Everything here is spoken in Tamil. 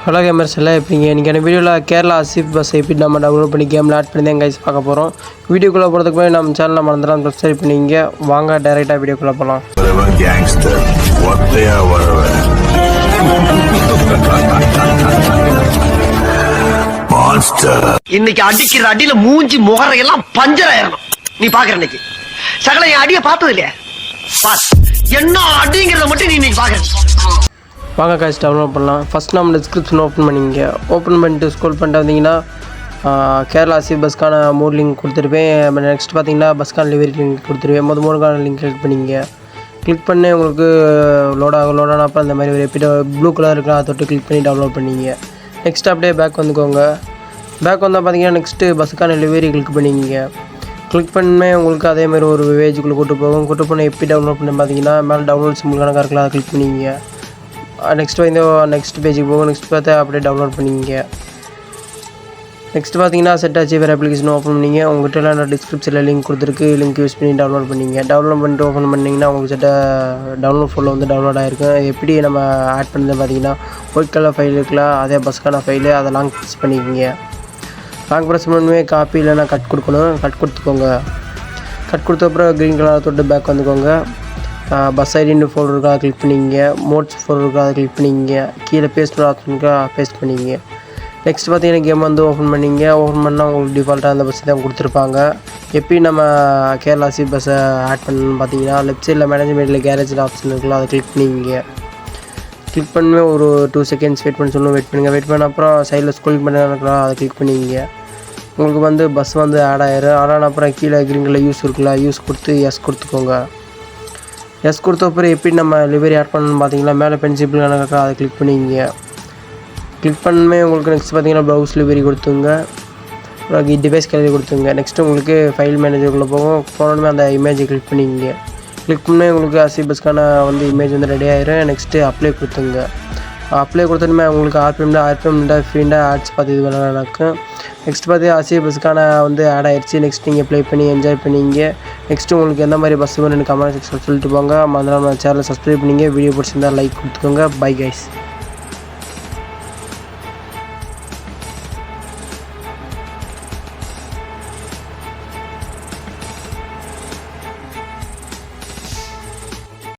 ஹலோ கேமர்ஸ் எல்லாம் எப்படிங்க? இன்றைக்கான வீடியோவில் கேரளா ஆசிப் பஸ் எப்படி நம்ம டவுன்லோட் பண்ணி கேமில் ஆட் பண்ணி தான் கைஸ் பார்க்க போகிறோம். வீடியோக்குள்ளே போகிறதுக்கு முன்னாடி நம்ம சேனலில் மறந்துடாம சப்ஸ்கிரைப் பண்ணிங்க. வாங்க டைரெக்டாக வீடியோக்குள்ளே போகலாம். இன்னைக்கு அடிக்கிற அடியில மூஞ்சி முகரையெல்லாம் பஞ்சர் ஆயிரணும். நீ பாக்குற இன்னைக்கு சகல என் அடிய பார்த்தது இல்லையா? என்ன அடிங்கிறத மட்டும் நீ இன்னைக்கு பாக்குற. வாங்க காய்ச்சி டவுன்லோட் பண்ணலாம். ஃபஸ்ட் நம்ம டிஸ்கிரிப்ஷன் ஓப்பன் பண்ணிங்க. ஓப்பன் பண்ணிட்டு ஸ்க்ரோல் பண்ணிட்டு வந்தீங்கன்னா கேரளா ஆசிப் பஸ்க்கான மூணு லிங்க் கொடுத்துருப்பேன். நெக்ஸ்ட் பார்த்தீங்கன்னா பஸ்க்கான டெலிவரி லிங்க் கொடுத்துருவேன். மூணுக்கான லிங்க் கிளிக் பண்ணிங்க. கிளிக் பண்ணி உங்களுக்கு லோடானப்போ அந்த மாதிரி ஒரு எப்பிட்ட ப்ளூ கலர் இருக்குல்ல, அதை தொட்டு கிளிக் பண்ணி டவுன்லோட் பண்ணிங்க. நெக்ஸ்ட் அப்படியே பேக் வந்துக்கோங்க. பேக் வந்தால் பார்த்தீங்கன்னா நெக்ஸ்ட்டு பஸ்ஸுக்கான டெலிவரி கிளிக் பண்ணிங்க. கிளிக் பண்ணே உங்களுக்கு அதேமாதிரி ஒரு பேஜுக்குள்ளே கூட்டு போகும். கூட்டு பண்ண எப்படி டவுன்லோட் பண்ணி பார்த்தீங்கன்னா மேலே டவுன்லோட் சிம்பிள் கணக்காக இருக்கலாம், அதை கிளிக் பண்ணிங்க. நெக்ஸ்ட் வந்து நெக்ஸ்ட் பேஜுக்கு போகும். நெக்ஸ்ட் பார்த்து அப்படியே டவுன்லோட் பண்ணிங்க. நெக்ஸ்ட் பார்த்தீங்கன்னா செட் ஆச்சு வேறு அப்ளிகேஷன் ஓப்பன் பண்ணிங்க. உங்கள்கிட்ட நான் டிஸ்கிரிப்ஷனில் லிங்க் கொடுத்துருக்கு, லிங்க் யூஸ் பண்ணி டவுன்லோட் பண்ணிங்க. டவுன்லோட் பண்ணிட்டு ஓப்பன் பண்ணிங்கன்னா உங்களுக்கு செட்ட டவுன்லோட் ஃபோனில் வந்து டவுன்லோட் ஆகிருக்கும். எப்படி நம்ம ஆட் பண்ணது பார்த்தீங்கன்னா ஒயிட் கலர் ஃபைல் இருக்கலாம், அதே பஸ்க்கான ஃபைலு, அதை லாங் ப்ரெஸ் பண்ணிக்கிங்க. லாங் ப்ரெஸ் பண்ணுமே காப்பி இல்லைனா கட் கொடுக்கணும், கட் கொடுத்துக்கோங்க. கட் கொடுத்த அப்புறம் க்ரீன் கலர் தொட்டு பேக் வந்துக்கோங்க. பஸ் ஐடின்னு ஃபோல்டர் இருக்கா, அதை கிளிக் பண்ணிங்க. மோட்ஸ் ஃபோல்டர் இருக்கா, அதை கிளிக் பண்ணிங்க. கீழே பேஸ்ட் ஆப்ஷன் இருக்கா, பேஸ்ட் பண்ணிங்க. நெக்ஸ்ட் பார்த்தீங்கன்னா கேம் வந்து ஓப்பன் பண்ணிங்க. ஓப்பன் பண்ணால் உங்களுக்கு டிஃபால்ட்டாக அந்த பஸ் தான் கொடுத்துருப்பாங்க. எப்படி நம்ம கேரளா ஆசிப் பஸ்ஸை ஆட் பண்ணணும்னு பார்த்தீங்கன்னா லெஃப்ட் சைடில் மேனேஜ்மெண்ட்டில் கேரேஜ் ஆப்ஷன் இருக்குல்ல, அதை கிளிக் பண்ணிங்க. கிளிக் பண்ணி ஒரு 2 செகண்ட்ஸ் வெயிட் பண்ண சொல்லணும். வெயிட் பண்ணுங்கள். வெயிட் பண்ண அப்புறம் சைடில் ஸ்க்ரோல் பண்ணி இருக்கலாம், அதை கிளிக் பண்ணிங்க. உங்களுக்கு வந்து பஸ் வந்து ஆட் ஆயிரும். ஆட் ஆன அப்புறம் கீழே க்ரீன் கலர் யூஸ் இருக்குல்ல, யூஸ் கொடுத்து எஸ் கொடுத்துக்கோங்க. எஸ் கொடுத்த அப்புறம் எப்படி நம்ம டெலிவரி ஆட் பண்ணணும்னு பார்த்தீங்கன்னா மேலே பென்சிபிள் கணக்காக அதை கிளிக் பண்ணிங்க. கிளிக் பண்ணவே உங்களுக்கு நெக்ஸ்ட் பார்த்தீங்கன்னா ப்ரௌஸ் டெலிவரி கொடுத்துங்க. அப்புறம் டிவைஸ் கேலரி கொடுத்துங்க. நெக்ஸ்ட்டு உங்களுக்கு ஃபைல் மேனேஜருக்குள்ளே போகும். போனோடனே அந்த இமேஜை கிளிக் பண்ணிங்க. கிளிக் பண்ணி உங்களுக்கு ஆசிப் பஸ்க்கான வந்து இமேஜ் வந்து ரெடி ஆயிரும். நெக்ஸ்ட்டு அப்ளை கொடுத்துங்க. அப்ளை கொடுத்தோன்னே உங்களுக்கு ஆர்பிஎம்டா ஃப்ரீண்டா ஆட்ஸ் பார்த்து இது பண்ணாக்கும். நெக்ஸ்ட் பார்த்து ஆசிப் பஸ்க்கான வந்து ஆட் ஆயிடுச்சு. நெக்ஸ்ட் நீங்கள் ப்ளே பண்ணி என்ஜாய் பண்ணிங்க. நெக்ஸ்ட்டு உங்களுக்கு எந்த மாதிரி பஸ் வேணும்னு கமெண்ட் செக்ஷன் சொல்லிட்டு போங்க. மறந்துடாம சேனலை சப்ஸ்கிரைப் பண்ணிங்க. வீடியோ பிடிச்சிருந்தா லைக் கொடுத்துக்கோங்க. Bye guys.